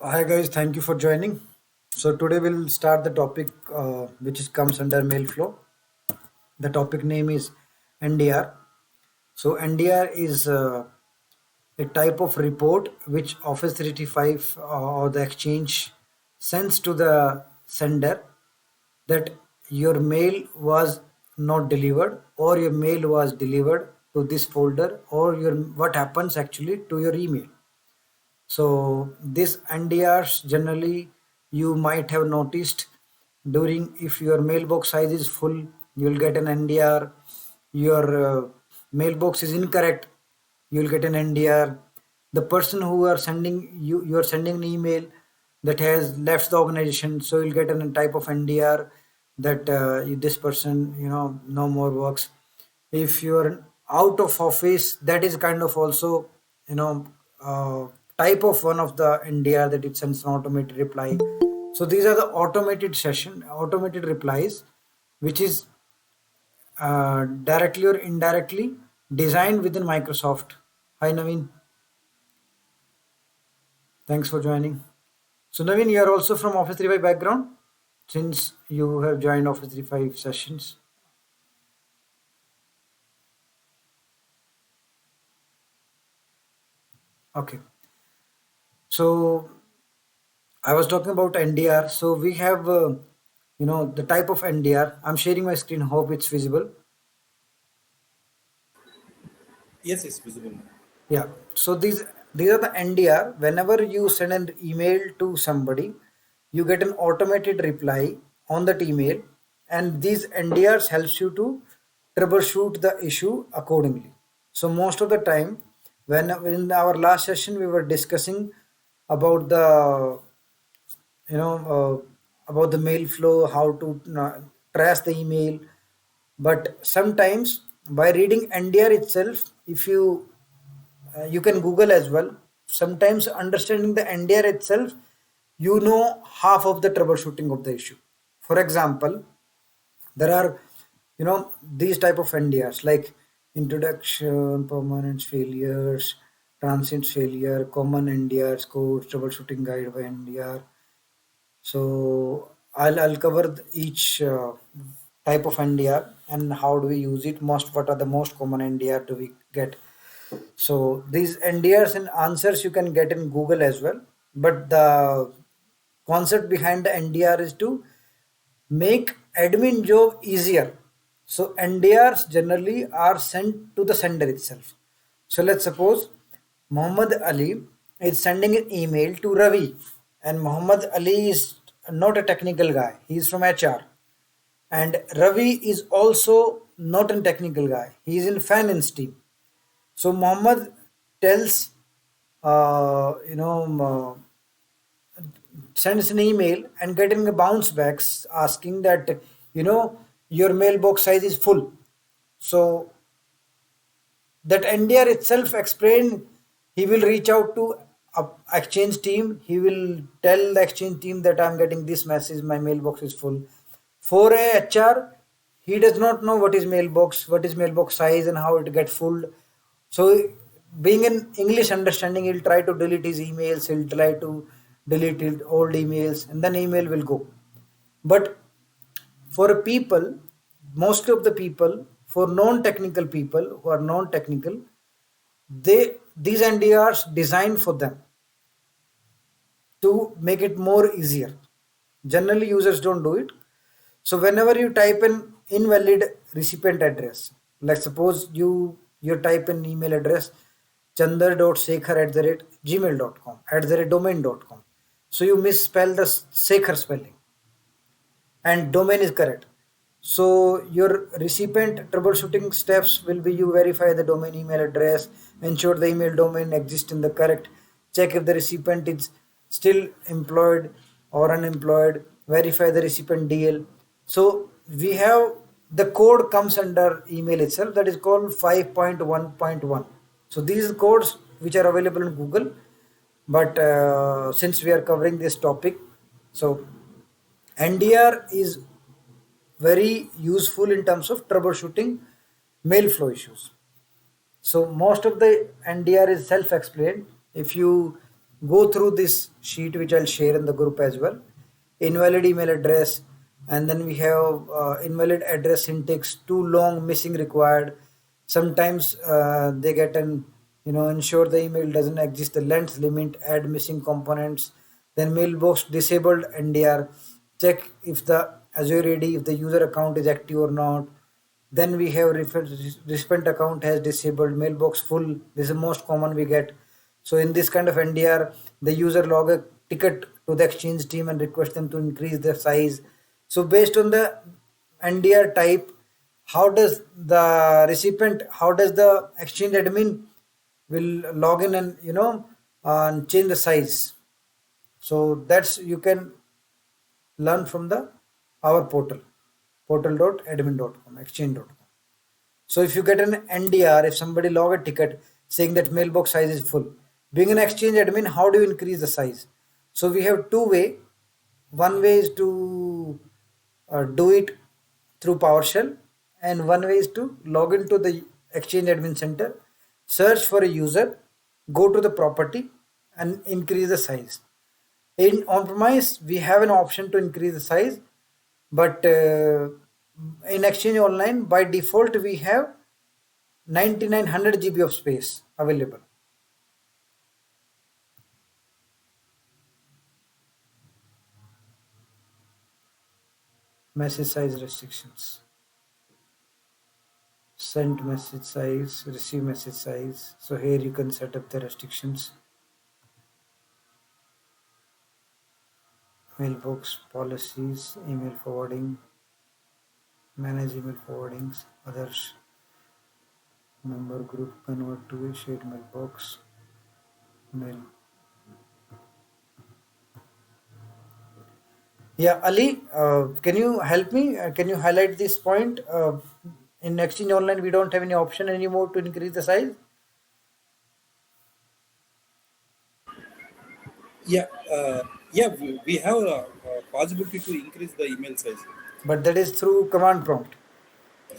Hi guys, thank you for joining. So today we'll start the topic which comes under mail flow. The topic name is NDR. So NDR is a type of report which Office 365 or the exchange sends to the sender that your mail was not delivered or your mail was delivered to this folder or your what happens actually to your email. So this NDRs generally you might have noticed during if your mailbox size is full, you'll get an NDR. Your mailbox is incorrect, you'll get an NDR. The person who are sending you are sending an email that has left the organization, so you'll get a type of NDR that this person no more works. If you're out of office, that is kind of also you know uh, type of one of the NDR that it sends an automated reply. So these are the automated replies which is directly or indirectly designed within Microsoft. Hi Naveen, thanks for joining. So Naveen, you are also from Office 365 background since you have joined Office 365 sessions. Okay, so I was talking about NDR. So we have, the type of NDR. I'm sharing my screen. Hope it's visible. Yes, it's visible. Yeah. So these are the NDR. Whenever you send an email to somebody, you get an automated reply on that email, and these NDRs helps you to troubleshoot the issue accordingly. So most of the time, when in our last session we were discussing about the about the mail flow, how to trace the email. But sometimes by reading NDR itself, if you can Google as well. Sometimes understanding the NDR itself, you know half of the troubleshooting of the issue. For example, there are these type of NDRs like introduction, permanent failures, transient failure, common NDRs, codes, troubleshooting guide by NDR. So I'll cover each type of NDR and how do we use it. What are the most common NDR do we get? So these NDRs and answers you can get in Google as well. But the concept behind the NDR is to make admin job easier. So NDRs generally are sent to the sender itself. So let's suppose Muhammad Ali is sending an email to Ravi, and Muhammad Ali is not a technical guy. He is from HR, and Ravi is also not a technical guy. He is in finance team. So Muhammad tells, sends an email and getting a bounce back asking that your mailbox size is full. So that NDR itself explained he will reach out to a exchange team. He will tell the exchange team that I'm getting this message, my mailbox is full. For a HR, he does not know what is mailbox size and how it gets full. So being an English understanding, he'll try to delete his emails, he'll try to delete his old emails, and then email will go. But for a people, most of the people, for non-technical people who are non-technical, these NDRs designed for them to make it more easier. Generally, users don't do it. So whenever you type an invalid recipient address, like suppose you type an email address chandar.sekhar@gmail.com @domain.com. So you misspell the Sekhar spelling and domain is correct. So your recipient troubleshooting steps will be you verify the domain email address, ensure the email domain exists in the correct, check if the recipient is still employed or unemployed, verify the recipient DL. So we have the code comes under email itself that is called 5.1.1. So these codes which are available in Google, but since we are covering this topic, so NDR is very useful in terms of troubleshooting mail flow issues. So most of the NDR is self-explained. If you go through this sheet which I'll share in the group as well. Invalid email address, and then we have invalid address syntax, too long, missing required. Sometimes they get an, ensure the email doesn't exist the length limit, add missing components. Then mailbox disabled NDR, check if the Azure AD, if the user account is active or not. Then we have recipient account has disabled, mailbox full. This is the most common we get. So in this kind of NDR, the user log a ticket to the exchange team and request them to increase their size. So based on the NDR type, how does the recipient, how does the exchange admin will log in and change the size. So that's you can learn from the our portal, portal.admin.com, exchange.com. So if you get an NDR, if somebody log a ticket saying that mailbox size is full, being an exchange admin, how do you increase the size? So we have two way. One way is to do it through PowerShell, and one way is to log into the Exchange Admin Center, search for a user, go to the property, and increase the size. In on-premise, we have an option to increase the size, but in Exchange Online, by default, we have 9900 GB of space available. Message size restrictions. Sent message size, receive message size. So here you can set up the restrictions. Mailbox policies, email forwarding, manage email forwardings, others, member group convert to a shared mailbox, mail. Yeah, Ali, can you help me? Can you highlight this point? In Exchange Online, we don't have any option anymore to increase the size, Yeah, yeah, we have a possibility to increase the email size. but that is through command prompt.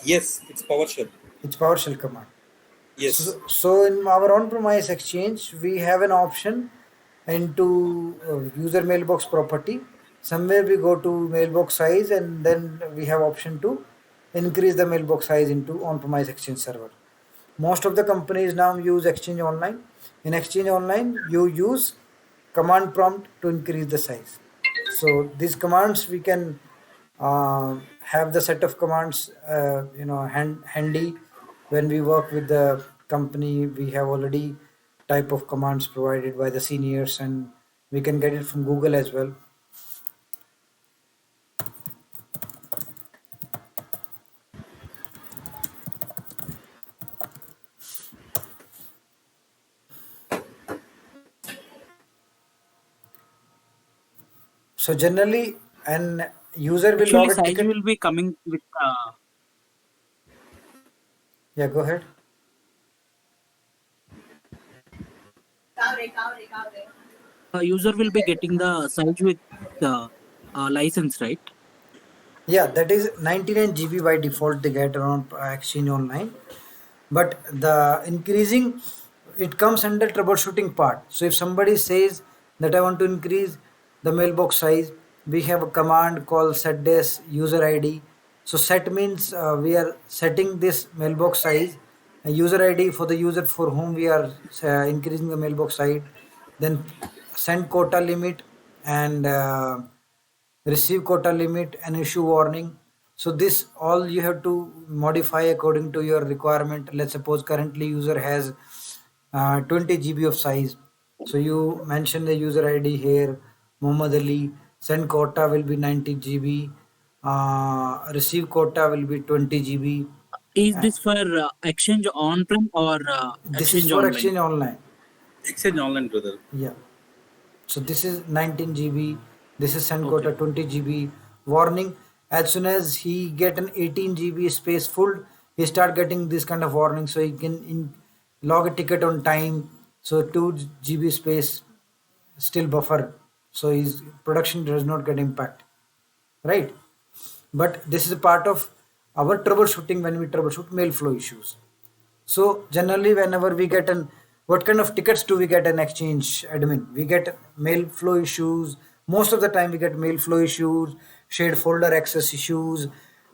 Yes, it's PowerShell. It's PowerShell command. Yes. So in our on-premise exchange, we have an option into user mailbox property. Somewhere we go to mailbox size, and then we have option to increase the mailbox size into on-premise exchange server. Most of the companies now use Exchange Online. In Exchange Online, you use command prompt to increase the size. So these commands we can have the set of commands handy when we work with the company. We have already type of commands provided by the seniors, and we can get it from Google as well. So generally, an user will Actually, log a size ticket. will be coming with Yeah, go ahead. user will be getting the size with the license, right? Yeah, that is 99 GB by default they get around Exchange Online. But the increasing, it comes under troubleshooting part. So if somebody says that I want to increase the mailbox size, we have a command called set this user ID. So set means we are setting this mailbox size, a user ID for the user for whom we are increasing the mailbox size, then send quota limit, and receive quota limit and issue warning. So this all you have to modify according to your requirement. Let's suppose currently user has 20 GB of size. So you mention the user ID here, Muhammad Ali. Send quota will be 90 GB. Receive quota will be 20 GB. Is Uh, this for exchange on-prem or this is exchange for online? exchange online. Exchange Online, brother. Yeah. So this is 19 GB. This is send Okay. quota 20 GB. Warning: as soon as he get an 18 GB space full, he start getting this kind of warning. So he can log a ticket on time. So 2 GB space still buffer. So his production does not get impact. Right. But this is a part of our troubleshooting when we troubleshoot mail flow issues. So generally, whenever we get an What kind of tickets do we get in Exchange admin? We get mail flow issues. Most of the time, we get mail flow issues, shared folder access issues,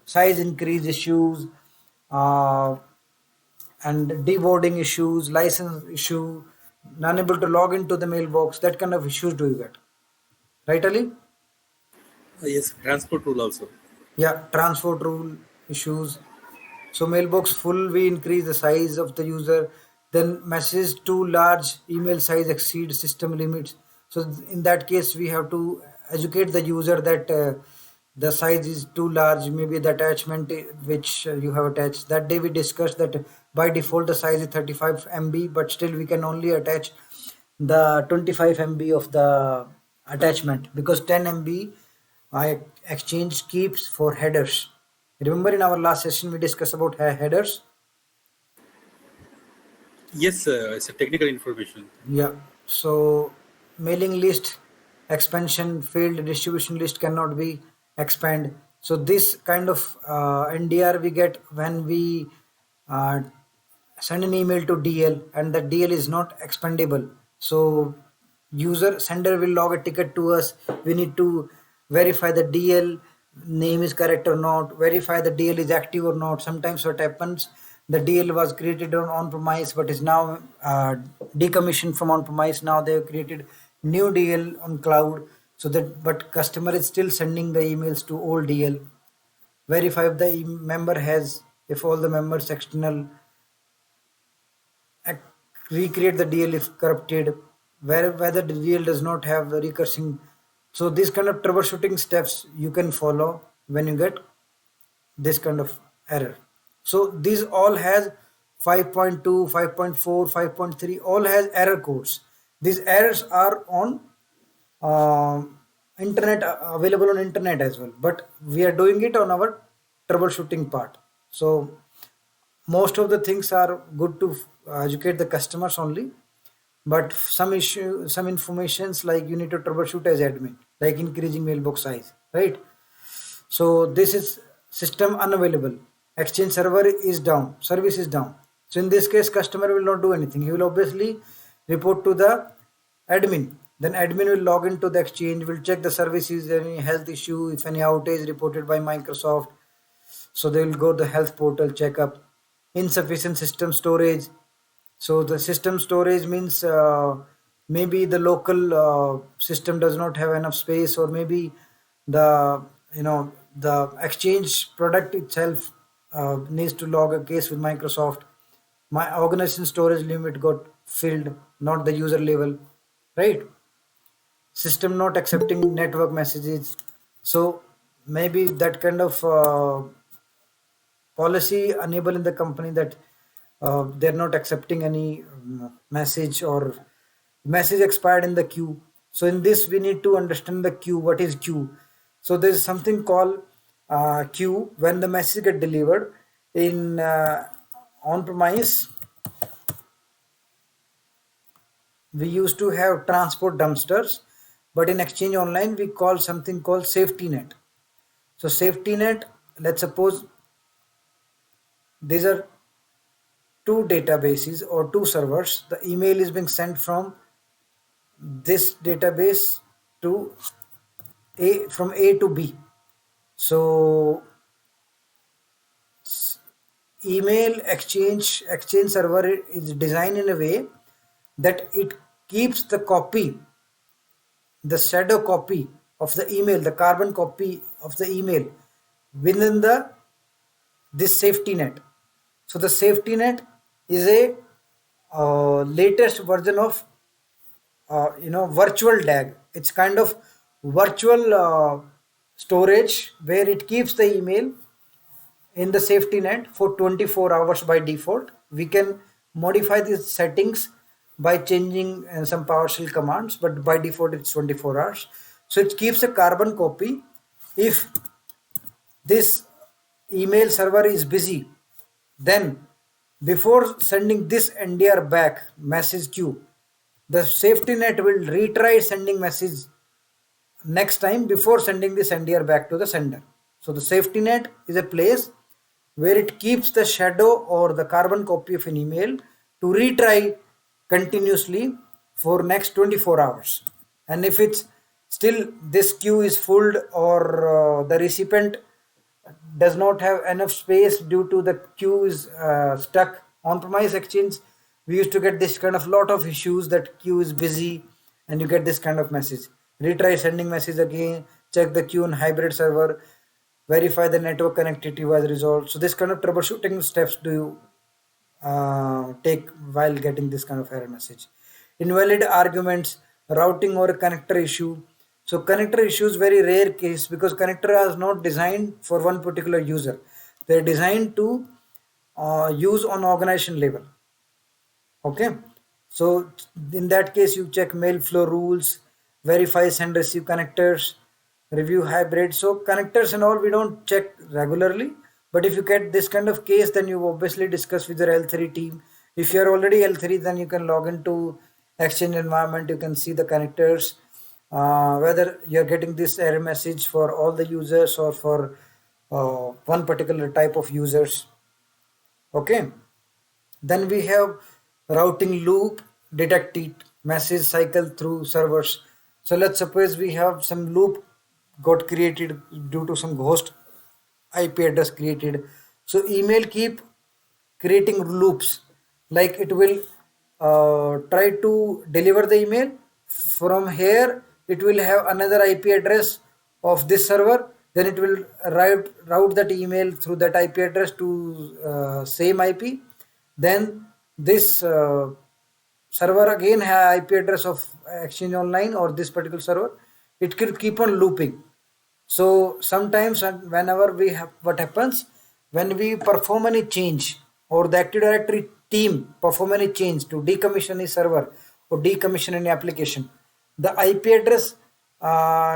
size increase issues, uh, and deboarding issues, license issue, unable to log into the mailbox. That kind of issues do you get, right, Ali? Yes, transport rule also. Yeah, transport rule issues. So mailbox full, we increase the size of the user. Then message too large, email size exceeds system limits. So in that case, we have to educate the user that the size is too large. Maybe the attachment which you have attached. That day we discussed that by default the size is 35 MB, but still we can only attach the 25 MB of the attachment because 10 MB I exchange keeps for headers. Remember in our last session we discussed about headers? Yes, it's a technical information. Yeah. So mailing list expansion field distribution list cannot be expand. So this kind of NDR we get when we uh, send an email to DL and the DL is not expandable. So user sender will log a ticket to us. We need to verify the DL name is correct or not, verify the DL is active or not. Sometimes what happens, the DL was created on premise but is now decommissioned from on premise. Now they have created new DL on cloud, so that but customer is still sending the emails to old DL. Verify if the member has, if all the members external, ac- recreate the DL if corrupted, whether the DL does not have the recursing. So these kind of troubleshooting steps you can follow when you get this kind of error. So these all has 5.2, 5.4, 5.3, all has error codes. These errors are on internet, available on internet as well, but we are doing it on our troubleshooting part. So most of the things are good to educate the customers only, but some issue, some informations like you need to troubleshoot as admin, like increasing mailbox size, right? So this is system unavailable. Exchange server is down, service is down. So in this case, customer will not do anything. He will obviously report to the admin. Then admin will log into the exchange, will check the services, any health issue, if any outage reported by Microsoft. So they will go to the health portal, check up. Insufficient system storage. So the system storage means maybe the local system does not have enough space, or maybe the the exchange product itself needs to log a case with Microsoft. My organization storage limit got filled, not the user level, right? System not accepting network messages. So maybe that kind of policy enable in the company that they're not accepting any message, or message expired in the queue. So in this we need to understand the queue. What is queue? So there's something called queue when the message get delivered in on premise. We used to have transport dumpsters, but in exchange online we call something called safety net. So safety net, let's suppose these are two databases or two servers. The email is being sent from this database to A to B. So email exchange server is designed in a way that it keeps the copy, the shadow copy of the email, the carbon copy of the email within the this safety net. So the safety net is a latest version of virtual DAG. It's kind of virtual storage where it keeps the email in the safety net for 24 hours by default. We can modify these settings by changing some PowerShell commands, but by default it's 24 hours. So it keeps a carbon copy. If this email server is busy, then before sending this NDR back message queue, the safety net will retry sending message next time before sending this NDR back to the sender. So the safety net is a place where it keeps the shadow or the carbon copy of an email to retry continuously for next 24 hours. And if it's still this queue is full, or the recipient does not have enough space due to the queue is stuck on premise exchange, we used to get this kind of lot of issues that queue is busy, and you get this kind of message. Retry sending message again, check the queue on hybrid server, verify the network connectivity was resolved. So this kind of troubleshooting steps do you take while getting this kind of error message. Invalid arguments, routing or connector issue. So connector issue is very rare case because connector is not designed for one particular user. They're designed to use on organization level. Okay, so in that case you check mail flow rules, verify send receive connectors, review hybrid. So connectors and all we don't check regularly, but if you get this kind of case, then you obviously discuss with your L3 team. If you're already L3, then you can log into exchange environment, you can see the connectors, whether you're getting this error message for all the users or for one particular type of users. Okay, then we have routing loop, detect it, message cycle through servers. So let's suppose we have some loop got created due to some ghost IP address created. So email keep creating loops, like it will try to deliver the email from here. It will have another IP address of this server, then it will route that email through that IP address to same IP. Then this server again have IP address of exchange online or this particular server. It will keep on looping. So sometimes whenever we have, what happens when we perform any change, or the Active Directory team perform any change to decommission a server or decommission any application, the IP address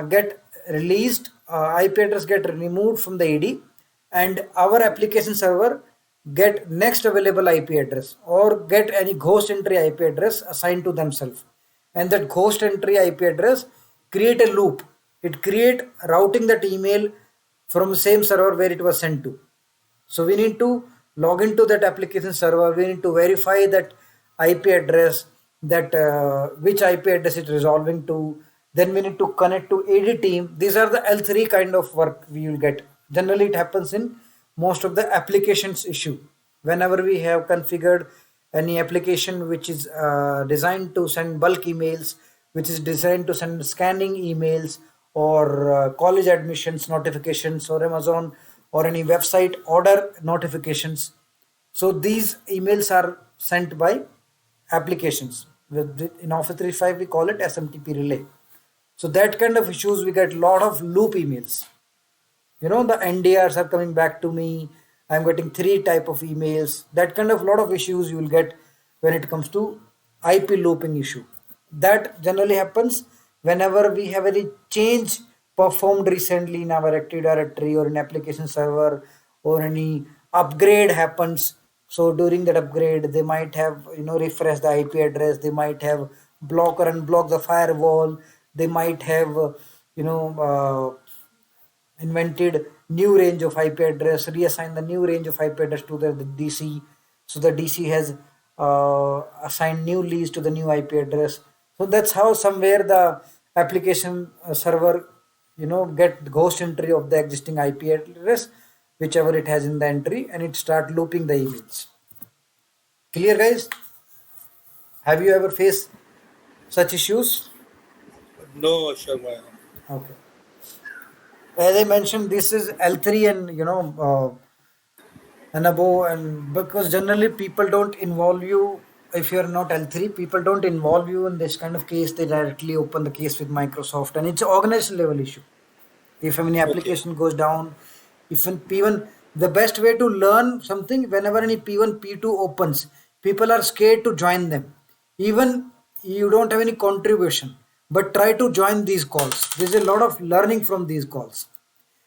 get released, IP address get removed from the AD, and our application server get next available IP address or get any ghost entry IP address assigned to themselves. And that ghost entry IP address create a loop. It create routing that email from the same server where it was sent to. So we need to log into that application server. We need to verify that IP address, that which IP address it's resolving to. Then we need to connect to AD team. These are the L3 kind of work we will get. Generally, it happens in most of the applications issue. Whenever we have configured any application which is designed to send bulk emails, which is designed to send scanning emails, or college admissions notifications, or Amazon or any website order notifications. So these emails are sent by applications. In Office 365 we call it SMTP relay. So that kind of issues we get lot of loop emails. The NDRs are coming back to me. I'm getting three type of emails. That kind of lot of issues you will get when it comes to IP looping issue. That generally happens whenever we have any change performed recently in our Active Directory or in application server, or any upgrade happens. So during that upgrade, they might have refresh the IP address. They might have block or unblock the firewall. They might have invented new range of IP address, reassign the new range of IP address to the DC. So the DC has assigned new lease to the new IP address. So that's how somewhere the application server, get ghost entry of the existing IP address, whichever it has in the entry, and it start looping the emails. Clear, guys? Have you ever faced such issues? No, Sharma. Okay. As I mentioned, this is L3 and and above, and because generally people don't involve you. If you're not L3, people don't involve you in this kind of case. They directly open the case with Microsoft, and it's an organization level issue. If any Okay. application goes down, if in P1, the best way to learn something, whenever any P1 P2 opens, people are scared to join them. Even you don't have any contribution, but try to join these calls. There's a lot of learning from these calls.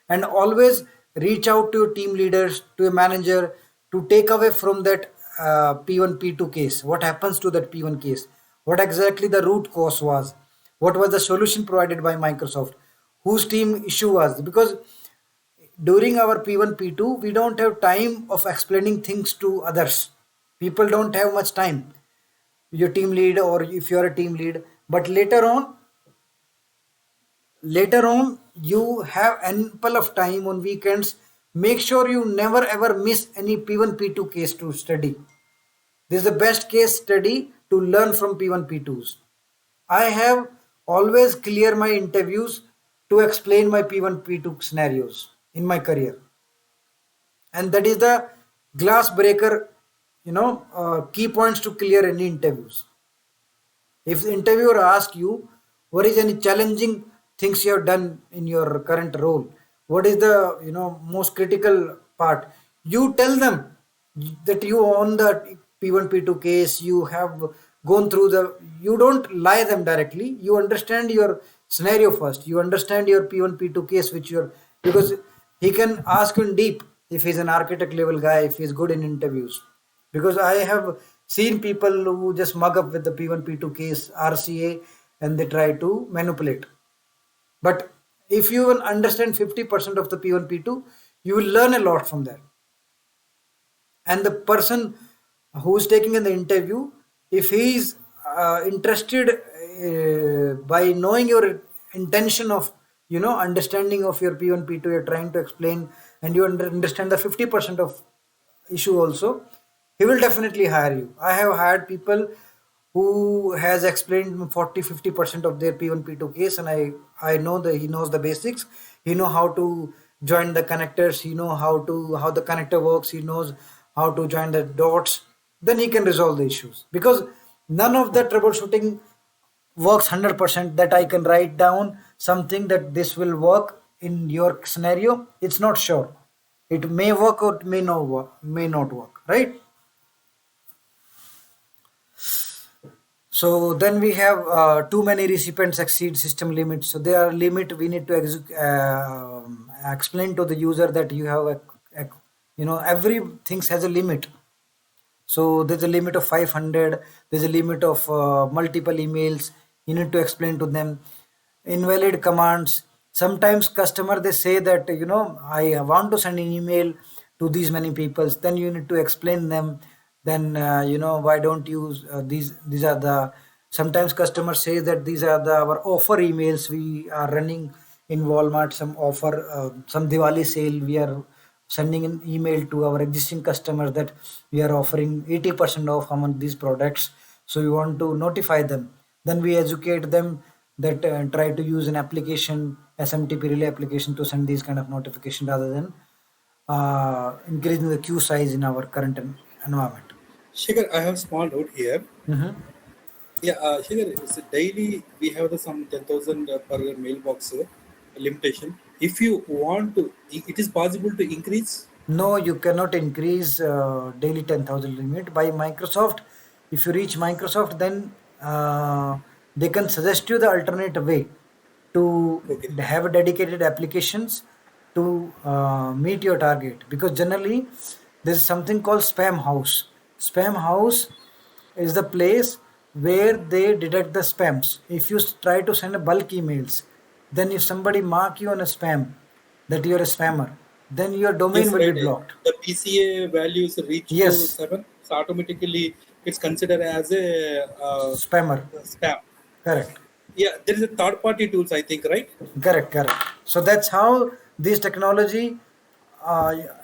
And always reach out to your team leaders, to a manager, to take away from that P1 P2 case. What happens to that P1 case? What exactly the root cause was? What was the solution provided by Microsoft? Whose team issue was? Because during our P1 P2 we don't have time of explaining things to others. People don't have much time. your team lead, or if you are a team lead. But later on you have ample of time on weekends. Make sure you never ever miss any P1 P2 case to study. This is the best case study to learn from P1 P2s. I have always clear my interviews to explain my P1 P2 scenarios in my career, and that is the glass breaker, key points to clear any interviews. If the interviewer asks you, what is any challenging things you have done in your current role? What is the most critical part? You tell them that you own the P1 P2 case. You have gone through the. You don't lie them directly. You understand your scenario first. You understand your P1 P2 case, which you're, because he can ask you in deep if he's an architect level guy, if he's good in interviews. Because I have seen people who just mug up with the P1 P2 case RCA, and they try to manipulate. But if you will understand 50% of the P1 P2, you will learn a lot from that. And the person who is taking in the interview, if he is interested by knowing your intention of understanding of your P1 P2, you're trying to explain, and you understand the 50% of issue also, he will definitely hire you. I have hired people who has explained 40-50% of their P1 P2 case, and I know that he knows the basics. He know how to join the connectors, he know how the connector works, he knows how to join the dots. Then he can resolve the issues, because none of the troubleshooting works 100% that I can write down something that this will work in your scenario. It's not sure. It may work or it may not work, right? So then we have too many recipients exceed system limits. So there are limit we need to explain to the user that you have a everything has a limit. So there's a limit of 500, there's a limit of multiple emails. You need to explain to them invalid commands. Sometimes customer they say that I want to send an email to these many people. Then you need to explain them. Then why don't you these are the, sometimes customers say that these are the our offer emails we are running in Walmart, some offer, some Diwali sale. We are sending an email to our existing customers that we are offering 80% off on these products. So we want to notify them. Then we educate them that try to use an application, SMTP relay application, to send these kind of notification rather than increasing the queue size in our current environment. Shikhar, I have small note here. Mhm. Yeah, Shikhar, it's daily we have the some 10,000 per mailbox limitation. If you want to, it is possible to increase. No, you cannot increase daily 10,000 limit by Microsoft. If you reach Microsoft, then they can suggest you the alternate way to Okay. have dedicated applications to meet your target. Because generally, there is something called spam house. Spam house is the place where they detect the spams. If you try to send a bulk emails, then if somebody mark you on a spam, that you're a spammer, then your domain Yes, will be right. blocked. The PCA values reach to Yes, 7, so automatically it's considered as a spammer. spam. Correct. Yeah, there is a third party tools, I think, right? Correct. So that's how this technology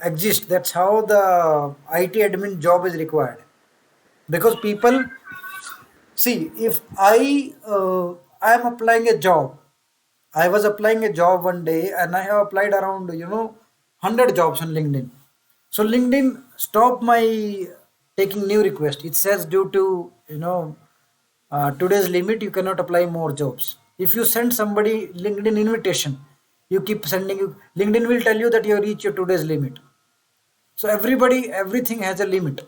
exists. That's how the IT admin job is required. Because people see, if I am applying a job, I was applying a job one day, and I have applied around 100 jobs on LinkedIn. So LinkedIn stopped my taking new request. It says due to today's limit, you cannot apply more jobs. If you send somebody LinkedIn invitation, you keep sending, you LinkedIn will tell you that you reach your today's limit. So everything has a limit.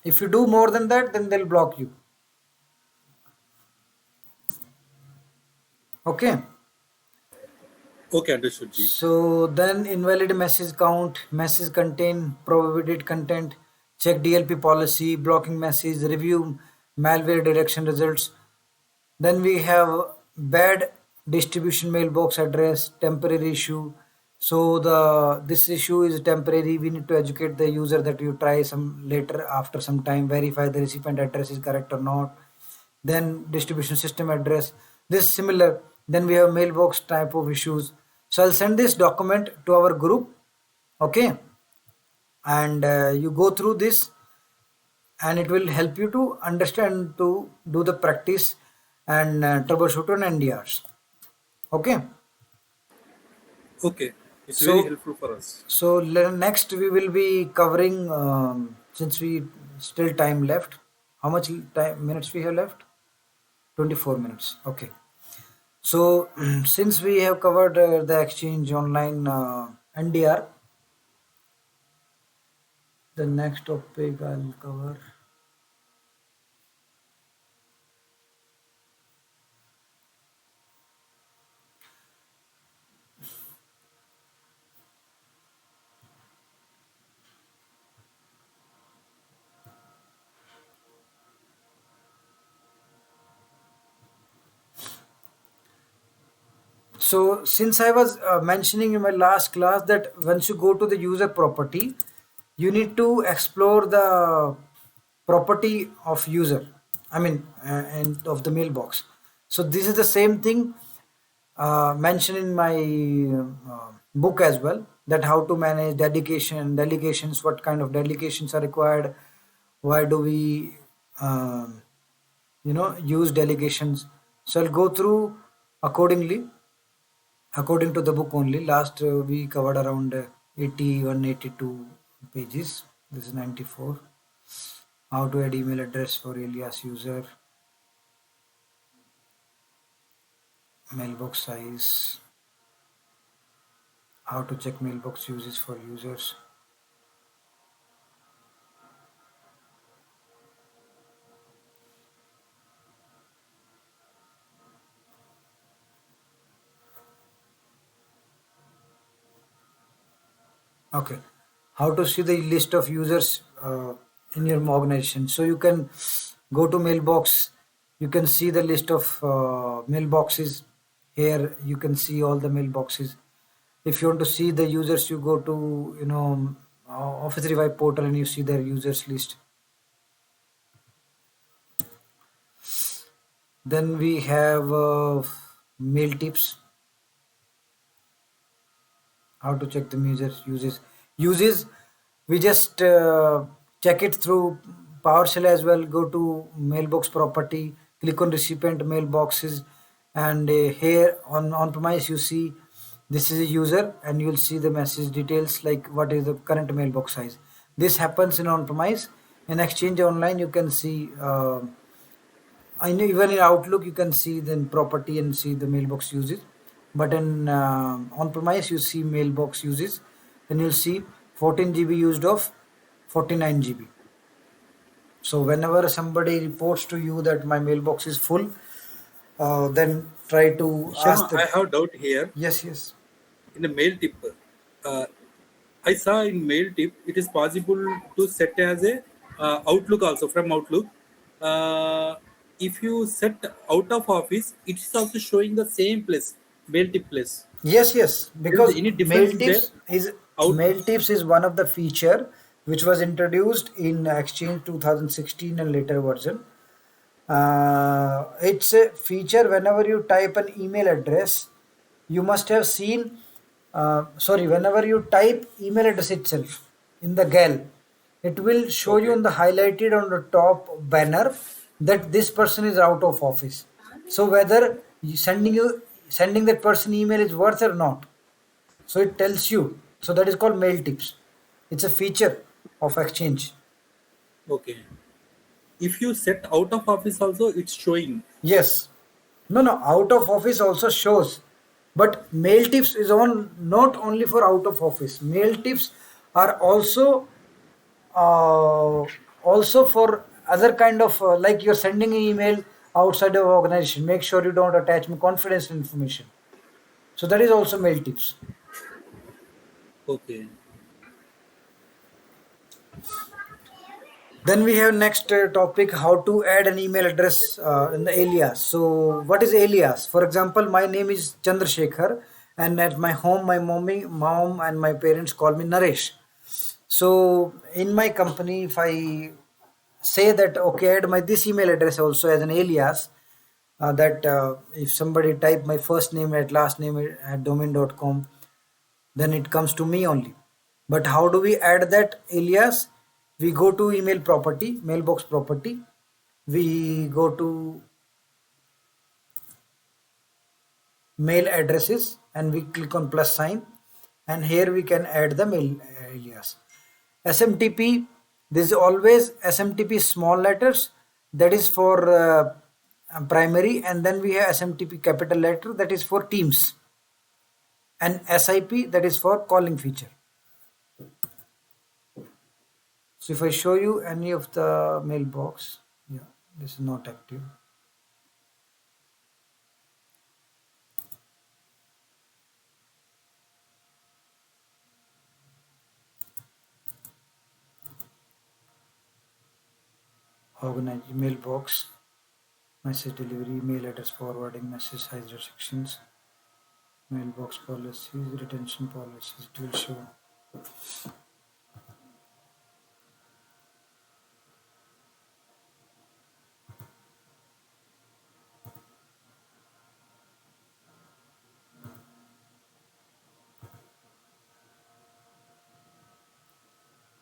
If you do more than that, then they'll block you. Okay. Okay, understood, G. So then invalid message count, message contain prohibited content, check DLP policy, blocking message, review malware direction results. Then we have bad distribution mailbox address, temporary issue, So the this issue is temporary. We need to educate the user that you try some later after some time, verify the recipient address is correct or not. Then distribution system address. This is similar. Then we have mailbox type of issues. So I'll send this document to our group, okay, and you go through this, and it will help you to understand to do the practice and troubleshoot on NDRs. Okay. Okay, it's very So helpful for us. next we will be covering since we still time left. How much time minutes we have left? 24 minutes. Okay. So since we have covered the exchange online NDR, the next topic I'll cover. So since I was mentioning in my last class that once you go to the user property, you need to explore the property of user. I mean, and of the mailbox. So this is the same thing mentioned in my book as well. That how to manage delegations, what kind of delegations are required, why do we use delegations. So I'll go through accordingly according to the book only. Last we covered around 81, 82 pages. This is 94. How to add email address for alias user, mailbox size, how to check mailbox uses for users. Okay, how to see the list of users in your organization. So you can go to mailbox. You can see the list of mailboxes. Here you can see all the mailboxes. If you want to see the users, you go to Office Revive portal and you see their users list. Then we have mail tips. How to check the uses. We just check it through PowerShell as well. Go to mailbox property, click on recipient mailboxes, and here on premise you see this is a user, and you'll see the message details like what is the current mailbox size. This happens in on premise. In Exchange Online you can see I know even in Outlook you can see the property and see the mailbox uses, but in on-premise you see mailbox uses, then you'll see 14 GB used of 49 GB. So whenever somebody reports to you that my mailbox is full, then try to Sharma, ask I them. have doubt here. Yes, yes, In the mail tip, uh, I saw in mail tip it is possible to set as a Outlook also from Outlook. Uh, if you set out of office, it is also showing the same place, mail tip place. yes, yes. There is Because any difference is there? Out. Mail tips is one of the feature which was introduced in Exchange 2016 and later version. It's a feature whenever you type an email address, you must have seen, sorry, whenever you type email address itself in the GAL, it will show you Okay. on the highlighted on the top banner that this person is out of office. So whether sending that person email is worth or not. So it tells you. So that is called mail tips. It's a feature of Exchange. Okay. If you set out of office also, it's showing. Yes. No, no, out of office also shows. But mail tips is on not only for out of office. Mail tips are uh, also for other kind of like you're sending an email outside of organization. Make sure you don't attach confidential information. So that is also mail tips. Okay. Then we have next topic how to add an email address in the alias. So what is alias? For example, my name is Chandrasekhar and at my home, my mom and my parents call me Naresh. So in my company, if I say that okay, add my this email address also as an alias, that if somebody type my first name at last name at domain.com, then it comes to me only. But how do we add that alias? We go to email property, mailbox property. We go to mail addresses and we click on plus sign, and here we can add the mail alias. SMTP, this is always SMTP small letters, that is for primary, and then we have SMTP capital letter, that is for Teams, and SIP, that is for calling feature. So if I show you any of the mailbox, yeah, this is not active. Organize mailbox, message delivery, mail address forwarding, message size restrictions, mailbox policies, retention policies, it will show.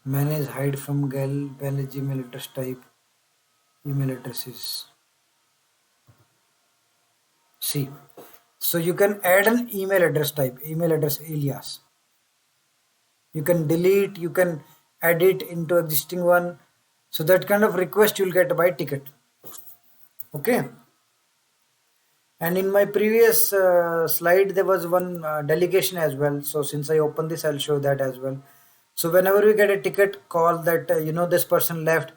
Manage hide from GAL, manage email address type, email addresses. See, so you can add an email address type, email address alias. You can delete, you can edit into existing one. So that kind of request you'll get by ticket. Okay. And in my previous slide, there was one delegation as well. So since I open this, I'll show that as well. So whenever we get a ticket call that, this person left,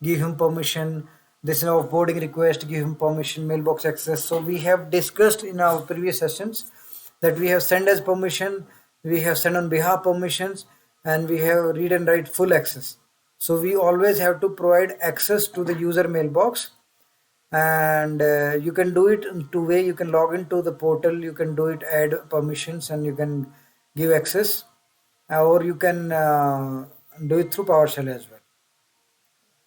give him permission. This is our boarding request, give him permission, mailbox access. So we have discussed in our previous sessions that we have send as permission, we have send on behalf permissions, and we have read and write full access. So we always have to provide access to the user mailbox, and you can do it in two way. You can log into the portal, you can do it, add permissions, and you can give access, or you can do it through PowerShell as well.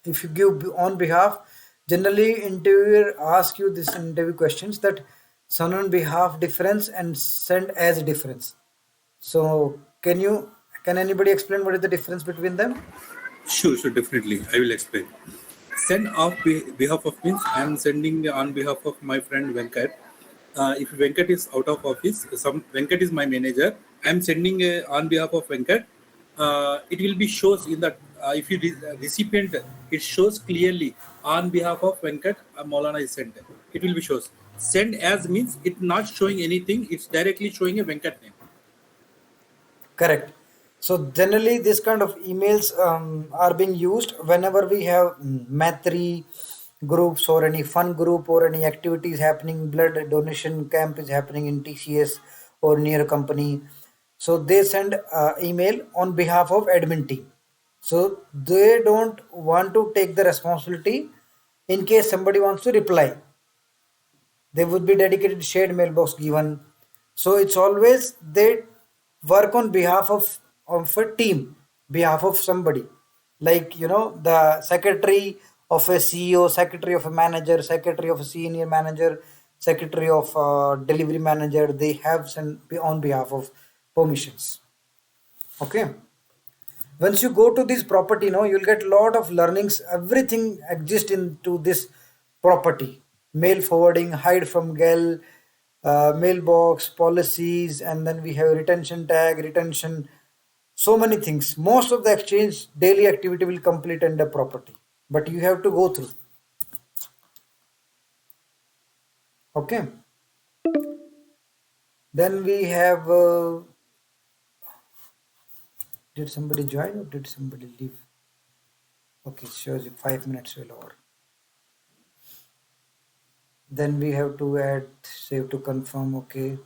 If you give on behalf, generally interviewer ask you this interview questions, that send on behalf difference and send as difference. So can anybody explain what is the difference between them? Sure, definitely. I will explain. Send off behalf of means I am sending on behalf of my friend Venkat. If Venkat is out of office, some Venkat is my manager. I am sending on behalf of Venkat. It will be shows in that if you recipient, it shows clearly on behalf of Venkat Maulana is sent. It will be shows. Send as means it not showing anything. It's directly showing a Venkat name. Correct. So generally, this kind of emails are being used whenever we have math groups or any fun group or any activities happening, blood donation camp is happening in TCS or near a company. So they send email on behalf of admin team. So they don't want to take the responsibility in case somebody wants to reply. There would be dedicated shared mailbox given. So it's always they work on behalf of a team, behalf of somebody, like the secretary of a CEO, secretary of a manager, secretary of a senior manager, secretary of a delivery manager, they have sent on behalf of permissions. Okay. Once you go to this property, you'll get a lot of learnings. Everything exists into this property: mail forwarding, hide from GAL, mailbox policies, and then we have retention tag, retention, so many things. Most of the exchange daily activity will complete under property, but you have to go through. Okay. Then we have did somebody join or did somebody leave? Okay, shows you 5 minutes will over. Then we have to add save to confirm. Okay,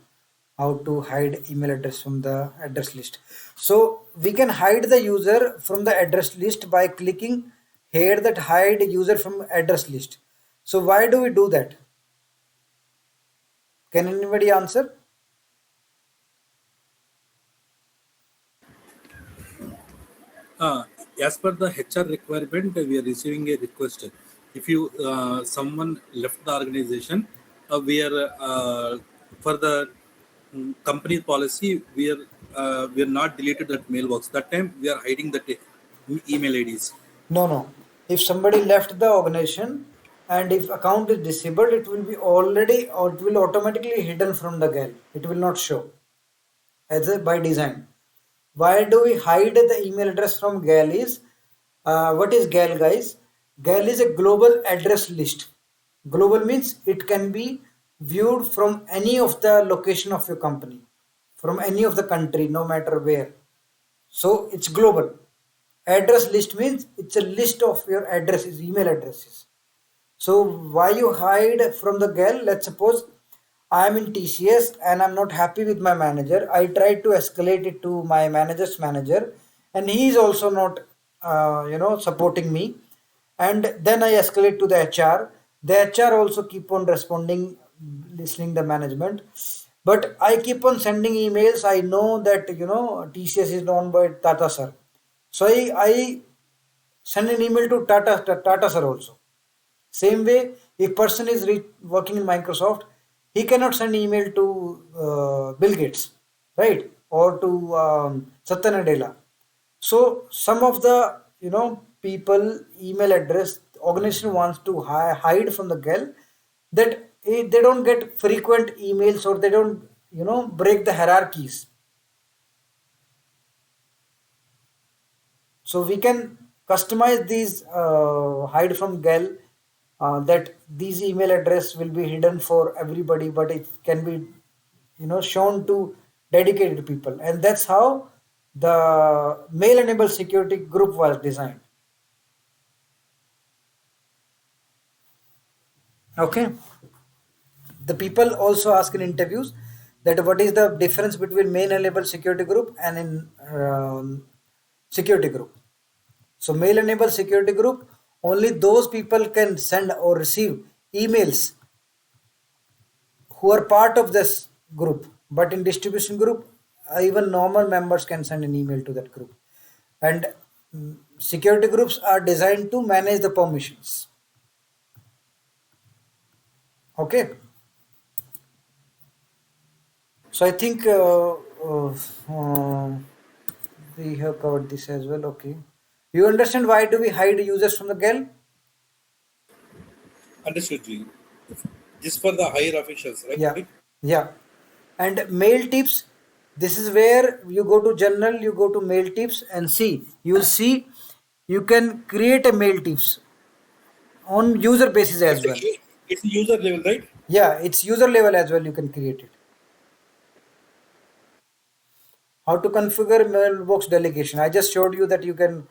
how to hide email address from the address list. So we can hide the user from the address list by clicking here, that hide user from address list. So why do we do that? Can anybody answer? as per the HR requirement, we are receiving a request. If you someone left the organization, we are for the company policy, we are not deleted that mailbox. That time we are hiding that email IDs. No, no. If somebody left the organization and if account is disabled, it will be already or it will automatically hidden from the GAL. It will not show as a by design. Why do we hide the email address from GAL is what is GAL, guys? GAL is a global address list. Global means it can be viewed from any of the location of your company, from any of the country, no matter where. So it's global. Address list means it's a list of your addresses, email addresses. So why you hide from the girl? Let's suppose I am in TCS and I'm not happy with my manager. I try to escalate it to my manager's manager, and he is also not, supporting me. And then I escalate to the HR. The HR also keep on responding, listening the management. But I keep on sending emails. I know that TCS is owned by Tata sir. So I send an email to Tata sir also. Same way, if person is working in Microsoft, he cannot send email to Bill Gates, right, or to Satya Nadella. So some of the people email address organization wants to hide from the girl that they don't get frequent emails or they don't break the hierarchies. So we can customize these hide from GAL that these email address will be hidden for everybody, but it can be shown to dedicated people, and that's how the mail enabled security group was designed. Okay, the people also ask in interviews that what is the difference between mail enabled security group and in security group. So mail enabled security group, only those people can send or receive emails who are part of this group. But in distribution group, even normal members can send an email to that group. And security groups are designed to manage the permissions. Okay. So I think we have covered this as well. Okay. You understand why do we hide users from the GAL? Understood, Ji. Just for the higher officials, Yeah, right? yeah. And mail tips, this is where you go to general, you go to mail tips and see. You'll see you can create a mail tips on user basis as It's well. it's user level, right? Yeah, it's user level as well. You can create it. How to configure mailbox delegation? I just showed you that you can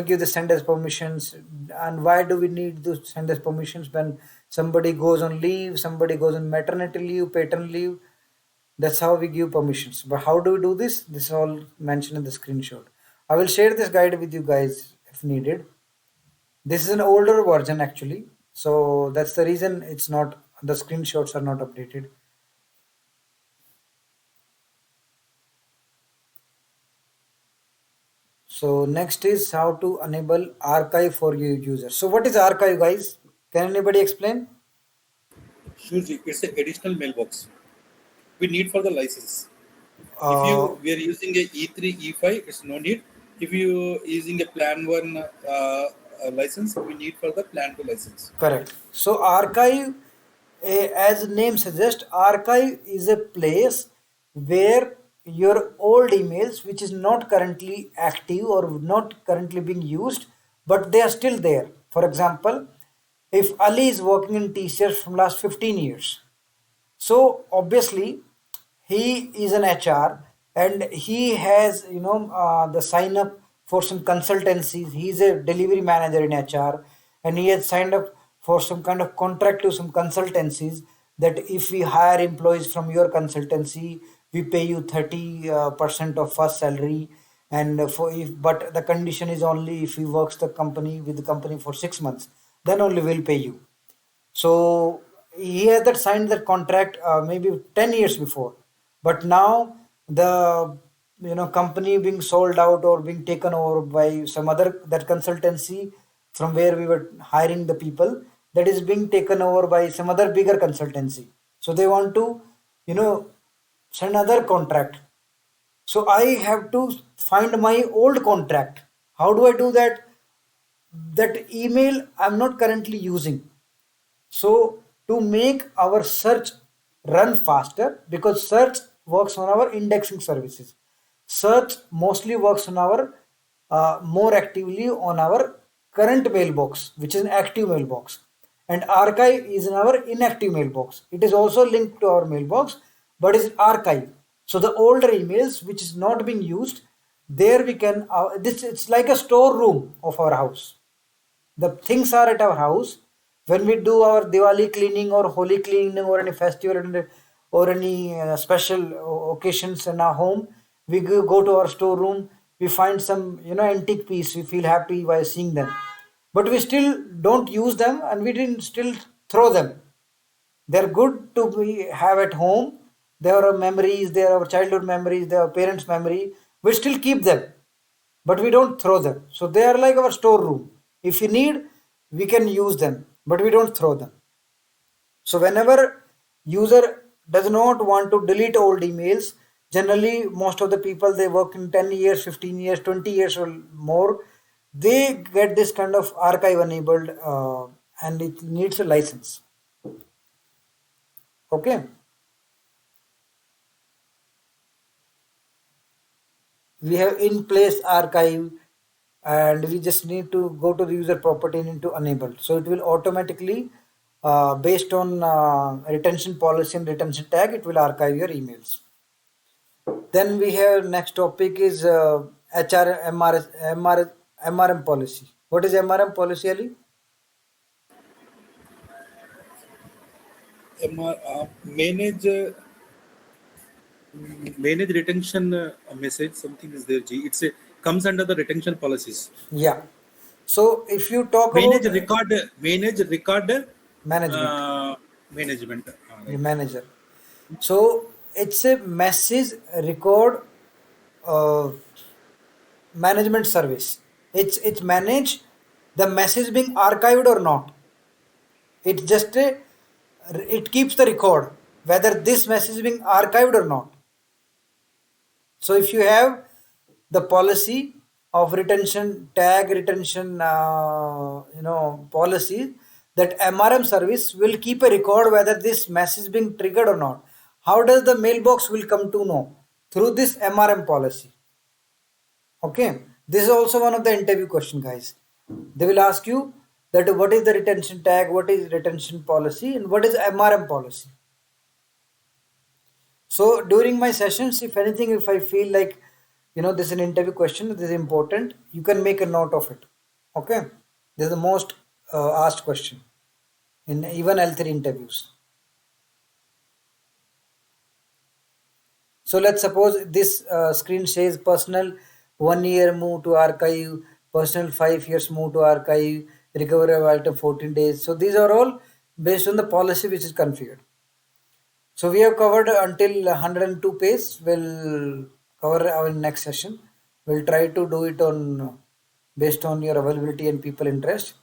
give the senders permissions. And why do we need the senders permissions? When somebody goes on leave, somebody goes on maternity leave, paternity leave, that's how we give permissions. But how do we do this? This is all mentioned in the screenshot. I will share this guide with you guys if needed. This is an older version actually, so that's the reason it's not, the screenshots are not updated. So next is how to enable archive for your users. So what is archive, guys? Can anybody explain? Sure, Ji. It's an additional mailbox we need for the license. If Uh, you we are using a E3 E5, it's no need. If you using a Plan One license, we need for the Plan Two license. Correct. So archive, as name suggests, archive is a place where your old emails, which is not currently active or not currently being used, but they are still there. For example, if Ali is working in TCS from last 15 years, so obviously he is an HR and he has the sign up for some consultancies. He is a delivery manager in HR and he has signed up for some kind of contract to some consultancies that if we hire employees from your consultancy, we pay you 30 percent of first salary. And for if but the condition is only if he works the company with the company for 6 months, then only we'll pay you. So he has that signed that contract maybe 10 years before. But now the company being sold out or being taken over by some other that consultancy from where we were hiring the people, that is being taken over by some other bigger consultancy. So they want to you know send another contract. So I have to find my old contract. How do I do that? That email I'm not currently using. So to make our search run faster, because search works on our indexing services, search mostly works on our more actively on our current mailbox, which is an active mailbox, and archive is in our inactive mailbox. It is also linked to our mailbox, but is archive. So the older emails which is not being used, there we can this it's like a storeroom of our house. The things are at our house. When we do our Diwali cleaning or Holi cleaning or any festival or any special occasions in our home, we go to our storeroom. We find some antique piece. We feel happy by seeing them, but we still don't use them, and we didn't still throw them. They're good to be have at home. They are our memories. They are our childhood memories. They are parents' memory. We still keep them, but we don't throw them. So they are like our storeroom. If we need, we can use them, but we don't throw them. So whenever user does not want to delete old emails, generally most of the people they work in 10 years, 15 years, 20 years or more, they get this kind of archive enabled, and it needs a license. Okay. We have in place archive, and we just need to go to the user property and into enable, so it will automatically based on retention policy and retention tag, it will archive your emails. Then we have next topic is HR MRM policy. What is MRM policy, Ali? Manage retention message, something is there, G. It's a comes under the retention policies. Yeah, so if you talk about Manage record management, uh, management. the Right. manager, so it's a message record uh, management service. It's manage the message being archived or not. It's just a, it keeps the record whether this message is being archived or not. So if you have the policy of retention tag retention policy, that MRM service will keep a record whether this message is being triggered or not. How does the mailbox will come to know? Through this MRM policy. Okay, this is also one of the interview question, guys. They will ask you that what is the retention tag, what is retention policy, and what is MRM policy. So during my sessions, if anything, if I feel like this is an interview question, this is important, you can make a note of it. Okay, this is the most asked question in even L3 interviews. So let's suppose this screen says personal 1 year move to archive, personal 5 years move to archive, recovery of item 14 days. So these are all based on the policy which is configured. So we have covered until 102 pages. We'll cover our next session. We'll try to do it on based on your availability and people interest.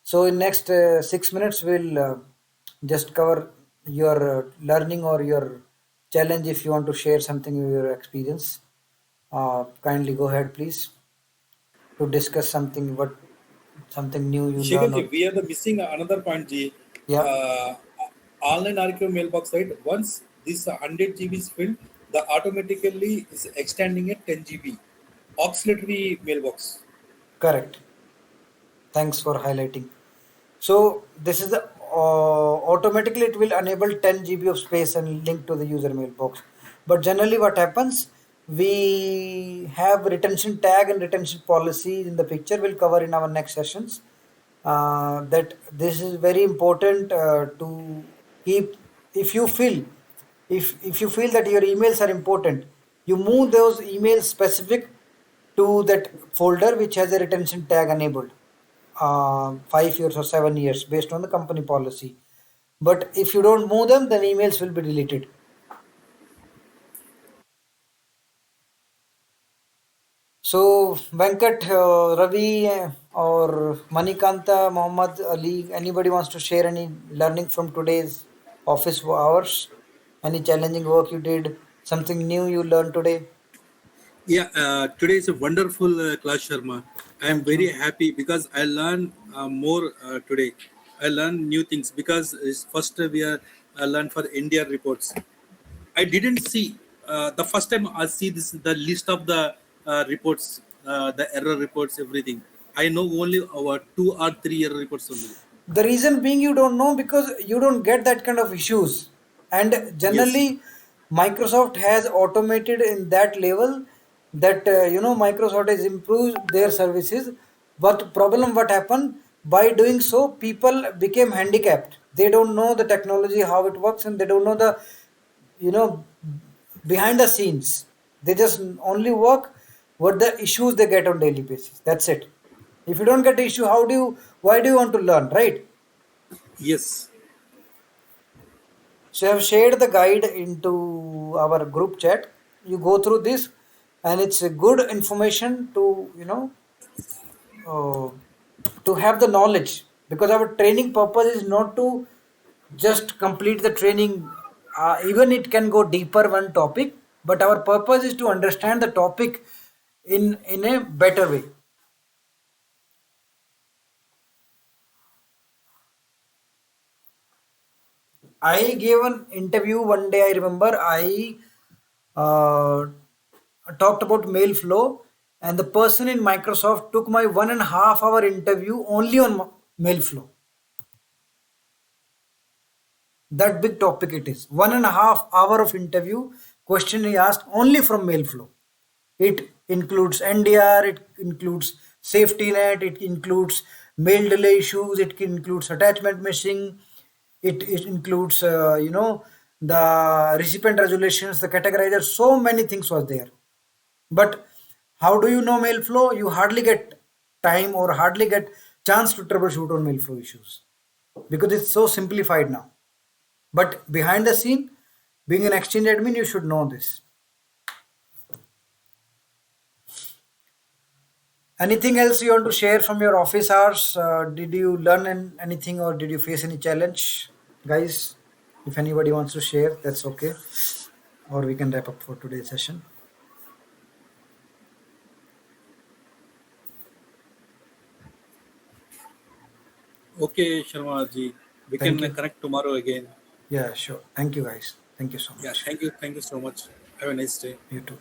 So in next 6 minutes, we'll just cover your learning or your challenge. If you want to share something with your experience, kindly go ahead, please, to discuss something what something new you learn. Or Shekhar, we are the missing another point, G. yeah, Uh, Online archive mailbox, right? Once this 100 GB is filled, the automatically is extending at 10 GB. Auxiliary mailbox. correct. Thanks for highlighting. So this is the automatically it will enable 10 GB of space and link to the user mailbox. But generally, what happens? We have retention tag and retention policy in the picture. We'll cover in our next sessions. That this is very important to keep. If you feel, if you feel that your emails are important, you move those emails specific to that folder which has a retention tag enabled, 5 years or 7 years based on the company policy. But if you don't move them, then emails will be deleted. So Venkat, Ravi, or Manikanta, Muhammad Ali, anybody wants to share any learning from today's office hours? Any challenging work you did, something new you learned today? Yeah, today is a wonderful class, Sharma. I am Thank very you. happy because I learned more today. I learned new things because first we are learned for India reports. I didn't see the first time I see this the list of the reports, the error reports, everything. I know only our 2 or 3 error reports only. The reason being you don't know because you don't get that kind of issues. And Yes, generally, Microsoft has automated in that level that Microsoft has improved their services. But problem what happened by doing so, people became handicapped. They don't know the technology how it works, and they don't know the you know behind the scenes. They just only work what the issues they get on daily basis. That's it. If you don't get the issue, how do you why do you want to learn, right? yes, So I have shared the guide into our group chat. You go through this, and it's a good information to uh, to have the knowledge, because our training purpose is not to just complete the training. Even it can go deeper one topic, but our purpose is to understand the topic in a better way. I gave an interview one day. I remember I uh, talked about mail flow, and the person in Microsoft took my 1.5 hour interview only on mail flow. That big topic it is. 1.5 hour of interview, question he asked only from mail flow. It includes NDR, it includes safety net, it includes mail delay issues, it includes attachment missing, it includes the recipient resolutions, the categorizer. So many things was there. But how do you know mail flow? You hardly get time or hardly get chance to troubleshoot on mail flow issues because it's so simplified now. But behind the scene, being an exchange admin, you should know this. Anything else you want to share from your office hours? Did you learn anything or did you face any challenge, guys? If anybody wants to share, that's okay. Or we can wrap up for today's session. okay, Sharma ji. We Thank can you. connect tomorrow again. Yeah, sure. Thank you, guys. Thank you so Yeah, much. thank you so much. Have a nice day. You too.